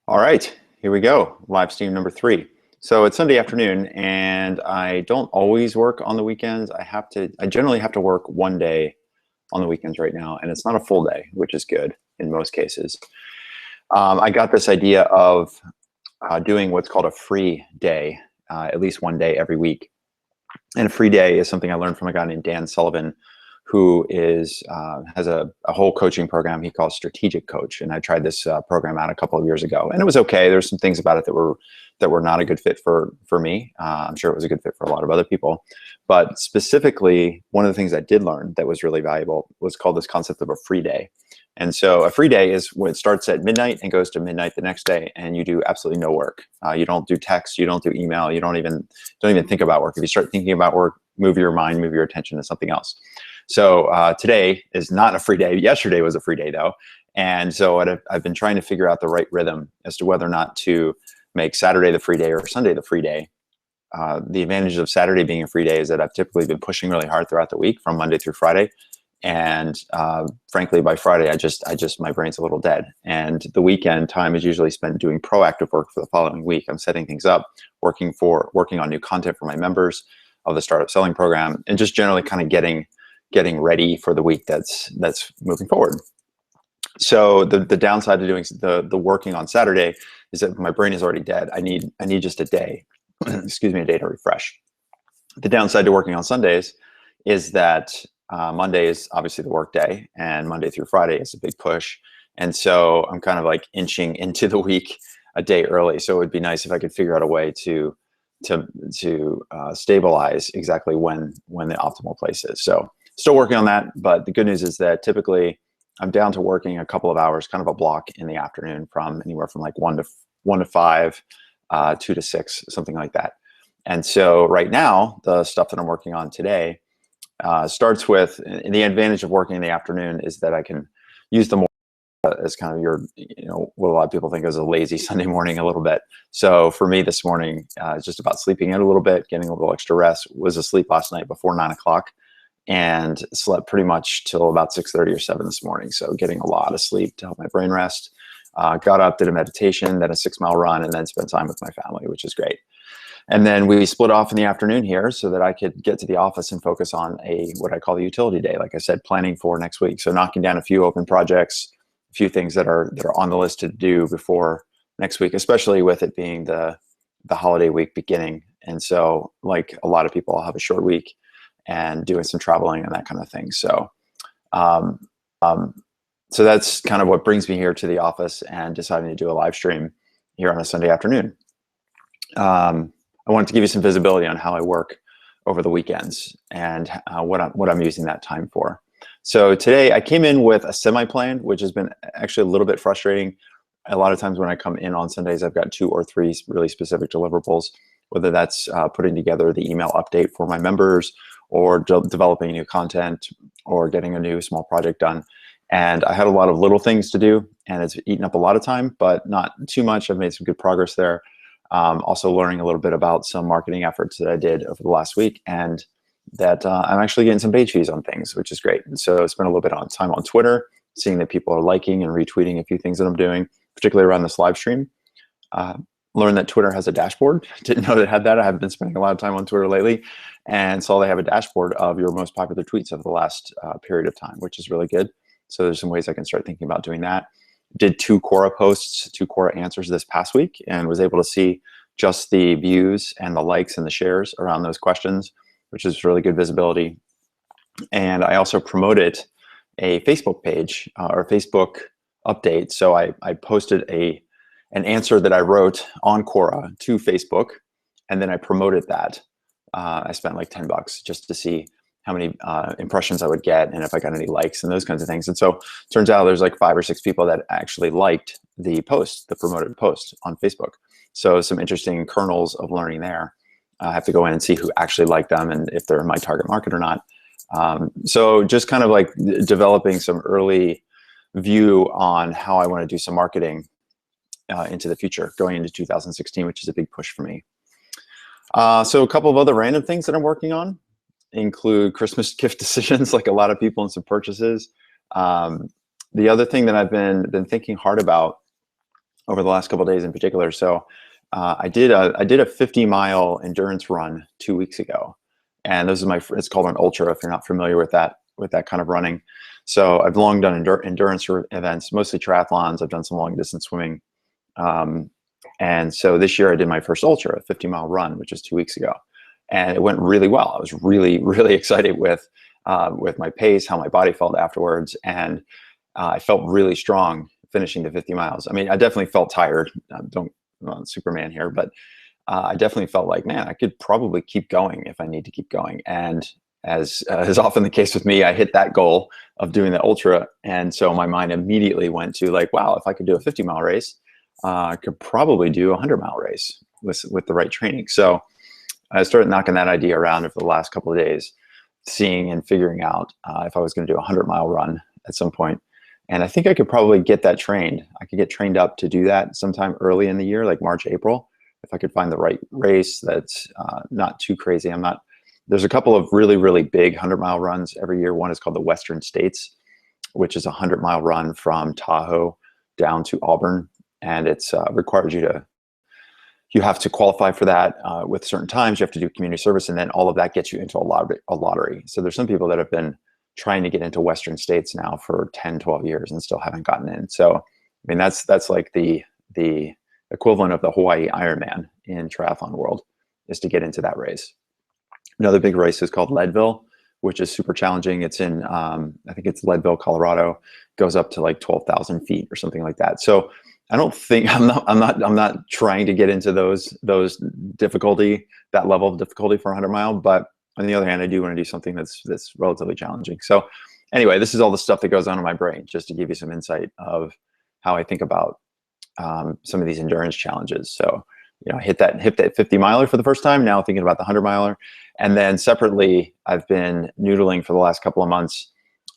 All right, here we go. Live stream number 3. So it's Sunday afternoon, and I don't always work on the weekends. I generally have to work one day on the weekends right now, and it's not a full day, which is good in most cases. I got this idea of doing what's called a free day, at least one day every week. And a free day is something I learned from a guy named Dan Sullivan, who has a whole coaching program he calls Strategic Coach. And I tried this program out a couple of years ago, and it was okay. There's some things about it that were not a good fit for me. I'm sure it was a good fit for a lot of other people. But specifically, one of the things I did learn that was really valuable was called this concept of a free day. And so a free day is when it starts at midnight and goes to midnight the next day, and you do absolutely no work. You don't do text, you don't do email, you don't even think about work. If you start thinking about work, move your mind, move your attention to something else. So today is not a free day. Yesterday was a free day, though. And so I've been trying to figure out the right rhythm as to whether or not to make Saturday the free day or Sunday the free day. The advantage of Saturday being a free day is that I've typically been pushing really hard throughout the week from Monday through Friday. And frankly, by Friday, my brain's a little dead. And the weekend time is usually spent doing proactive work for the following week. I'm setting things up, working on new content for my members of the Startup Selling Program, and just generally kind of getting ready for the week that's moving forward. So the downside of doing the working on Saturday is that my brain is already dead. I need just a day, excuse me, a day to refresh. The downside to working on Sundays is that Monday is obviously the work day, and Monday through Friday is a big push. And so I'm kind of like inching into the week a day early. So it would be nice if I could figure out a way to stabilize exactly when the optimal place is. So still working on that, but the good news is that typically I'm down to working a couple of hours, kind of a block in the afternoon, from anywhere from like 1 to 5, 2 to 6, something like that. And so right now, the stuff that I'm working on today starts with, and the advantage of working in the afternoon is that I can use the morning as kind of what a lot of people think is a lazy Sunday morning a little bit. So for me this morning, it's just about sleeping in a little bit, getting a little extra rest. Was asleep last night before 9 o'clock and slept pretty much till about 6:30 or 7 this morning. So getting a lot of sleep to help my brain rest. Got up, did a meditation, then a 6-mile run, and then spent time with my family, which is great. And then we split off in the afternoon here so that I could get to the office and focus on what I call the utility day. Like I said, planning for next week. So knocking down a few open projects, a few things that are on the list to do before next week, especially with it being the holiday week beginning. And so like a lot of people, I'll have a short week and doing some traveling and that kind of thing. So, so that's kind of what brings me here to the office and deciding to do a live stream here on a Sunday afternoon. I wanted to give you some visibility on how I work over the weekends and what I'm using that time for. So today I came in with a semi-plan, which has been actually a little bit frustrating. A lot of times when I come in on Sundays, I've got 2 or 3 really specific deliverables, whether that's putting together the email update for my members, or developing new content, or getting a new small project done. And I had a lot of little things to do, and it's eaten up a lot of time, but not too much. I've made some good progress there. Also learning a little bit about some marketing efforts that I did over the last week, and that I'm actually getting some page views on things, which is great. And so I spent a little bit of time on Twitter, seeing that people are liking and retweeting a few things that I'm doing, particularly around this live stream. Learned that Twitter has a dashboard. Didn't know they had that. I have been spending a lot of time on Twitter lately, and saw they have a dashboard of your most popular tweets over the last period of time, which is really good. So there's some ways I can start thinking about doing that. Did 2 Quora posts, 2 Quora answers this past week, and was able to see just the views and the likes and the shares around those questions, which is really good visibility. And I also promoted a Facebook page or Facebook update. So I posted an answer that I wrote on Quora to Facebook, and then I promoted that. I spent like $10 just to see how many impressions I would get and if I got any likes and those kinds of things. And so turns out there's like 5 or 6 people that actually liked the post, the promoted post on Facebook. So some interesting kernels of learning there. I have to go in and see who actually liked them and if they're in my target market or not. So just kind of like developing some early view on how I want to do some marketing into the future, going into 2016, which is a big push for me. So a couple of other random things that I'm working on include Christmas gift decisions, like a lot of people, and some purchases. The other thing that I've been thinking hard about over the last couple of days in particular. So I did a 50-mile endurance run 2 weeks ago, and this is it's called an ultra if you're not familiar with that kind of running. So I've long done endurance events, mostly triathlons. I've done some long distance swimming. And so this year I did my first ultra, a 50-mile run, which was 2 weeks ago. And it went really well. I was really, really excited with my pace, how my body felt afterwards. And I felt really strong finishing the 50 miles. I mean, I definitely felt tired. I'm not Superman here, but I definitely felt like, man, I could probably keep going if I need to keep going. And as is often the case with me, I hit that goal of doing the ultra. And so my mind immediately went to like, wow, if I could do a 50-mile race, I could probably do a 100-mile race with the right training. So I started knocking that idea around over the last couple of days, seeing and figuring out if I was going to do a 100-mile run at some point. And I think I could probably get that trained. I could get trained up to do that sometime early in the year, like March, April, if I could find the right race that's not too crazy. There's a couple of really, really big 100-mile runs every year. One is called the Western States, which is a 100-mile run from Tahoe down to Auburn. And it's requires you have to qualify for that with certain times. You have to do community service, and then all of that gets you into a lottery. So there's some people that have been trying to get into Western States now for 10, 12 years and still haven't gotten in. So, I mean, that's like the equivalent of the Hawaii Ironman in triathlon world, is to get into that race. Another big race is called Leadville, which is super challenging. It's in, I think it's Leadville, Colorado, goes up to like 12,000 feet or something like that. So I don't think I'm not trying to get into those difficulty, that level of difficulty for a 100-mile, but on the other hand, I do want to do something that's relatively challenging. So anyway, this is all the stuff that goes on in my brain, just to give you some insight of how I think about some of these endurance challenges. So, you know, hit that 50-miler for the first time, now thinking about the 100-miler. And then separately, I've been noodling for the last couple of months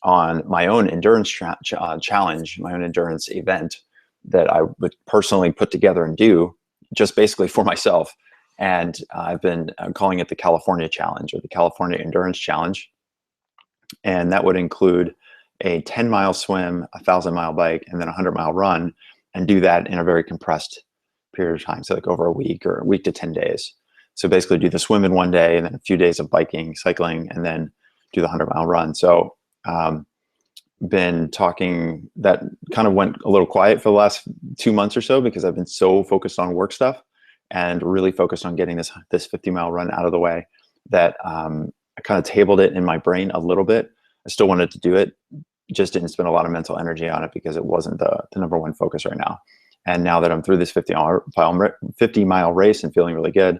on my own endurance challenge, my own endurance event that I would personally put together and do just basically for myself. And I've been calling it the California Challenge, or the California Endurance Challenge. And that would include a 10-mile swim, a 1,000-mile bike, and then a 100-mile run, and do that in a very compressed period of time. So like over a week or a week to 10 days. So basically do the swim in one day, and then a few days of biking, cycling, and then do the 100-mile run. So been talking, that kind of went a little quiet for the last 2 months or so, because I've been so focused on work stuff and really focused on getting this 50-mile run out of the way, that I kind of tabled it in my brain a little bit. I still wanted to do it, just didn't spend a lot of mental energy on it because it wasn't the number one focus right now. And now that I'm through this 50-mile race and feeling really good,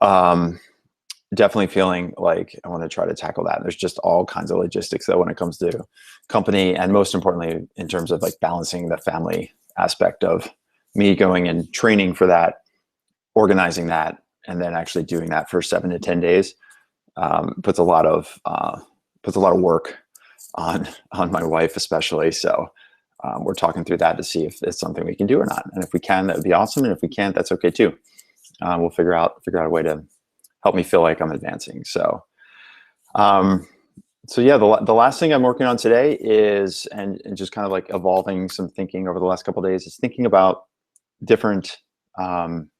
definitely feeling like I want to try to tackle that. There's just all kinds of logistics though when it comes to company, and most importantly in terms of like balancing the family aspect of me going and training for that, organizing that, and then actually doing that for 7 to 10 days puts a lot of work on my wife especially. So we're talking through that to see if it's something we can do or not. And if we can, that would be awesome. And if we can't, that's okay too. We'll figure out a way to help me feel like I'm advancing. So, so yeah, the last thing I'm working on today is, and just kind of like evolving some thinking over the last couple of days, is thinking about different kind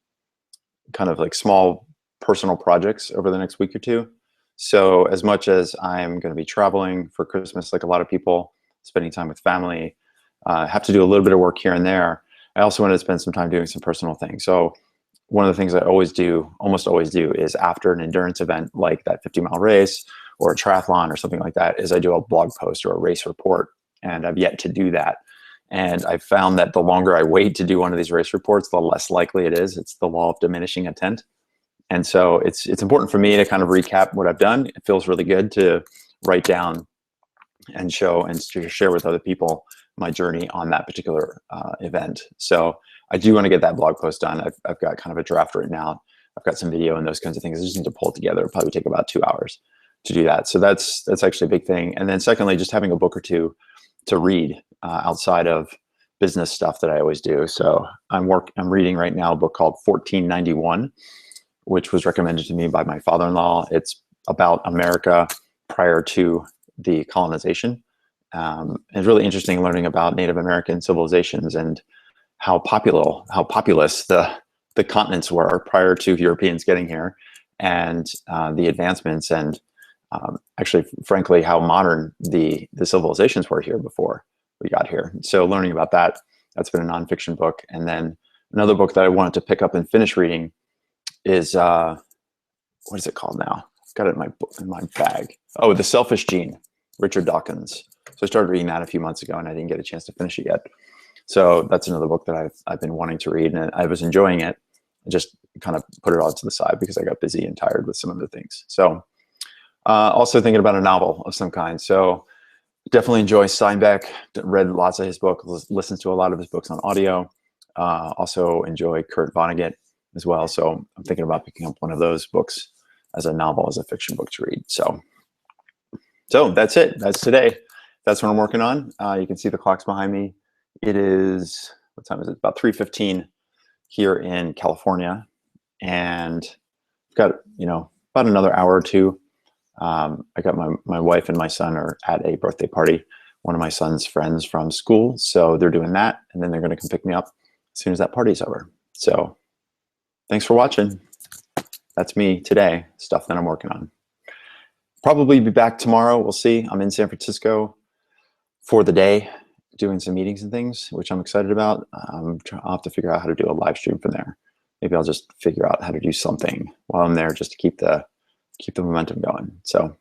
of like small personal projects over the next week or two. So as much as I'm going to be traveling for Christmas, like a lot of people, spending time with family, have to do a little bit of work here and there, I also wanted to spend some time doing some personal things. So one of the things I almost always do is after an endurance event like that 50-mile race or a triathlon or something like that, is I do a blog post or a race report. And I've yet to do that. And I've found that the longer I wait to do one of these race reports, the less likely it is. It's the law of diminishing intent. And so it's important for me to kind of recap what I've done. It feels really good to write down and show and to share with other people my journey on that particular event. So I do want to get that blog post done. I've got kind of a draft written out. I've got some video and those kinds of things. I just need to pull it together. It'll probably take about 2 hours to do that. So that's actually a big thing. And then secondly, just having a book or two to read outside of business stuff that I always do. So I'm reading right now a book called 1491, which was recommended to me by my father-in-law. It's about America prior to the colonization. It's really interesting learning about Native American civilizations and populous the continents were prior to Europeans getting here, and the advancements, and actually, frankly, how modern the civilizations were here before we got here. So learning about that, that's been a nonfiction book. And then another book that I wanted to pick up and finish reading is, what is it called now? I've got it in my bag. Oh, The Selfish Gene, Richard Dawkins. So I started reading that a few months ago, and I didn't get a chance to finish it yet. So that's another book that I've been wanting to read, and I was enjoying it. I just kind of put it all to the side because I got busy and tired with some other things. So also thinking about a novel of some kind. So definitely enjoy Steinbeck. Read lots of his books, listens to a lot of his books on audio. Also enjoy Kurt Vonnegut as well. So I'm thinking about picking up one of those books as a novel, as a fiction book to read. So that's it. That's today. That's what I'm working on. You can see the clocks behind me. It is, what time is it? About 3:15 here in California. And I've got, about another hour or two. I got my wife and my son are at a birthday party, one of my son's friends from school. So they're doing that, and then they're going to come pick me up as soon as that party's over. So thanks for watching. That's me today, stuff that I'm working on. Probably be back tomorrow. We'll see. I'm in San Francisco for the day, doing some meetings and things, which I'm excited about. I'll have to figure out how to do a live stream from there. Maybe I'll just figure out how to do something while I'm there, just to keep the momentum going. So,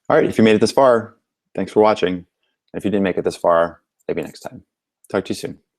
all right, if you made it this far, thanks for watching. If you didn't make it this far, maybe next time. Talk to you soon.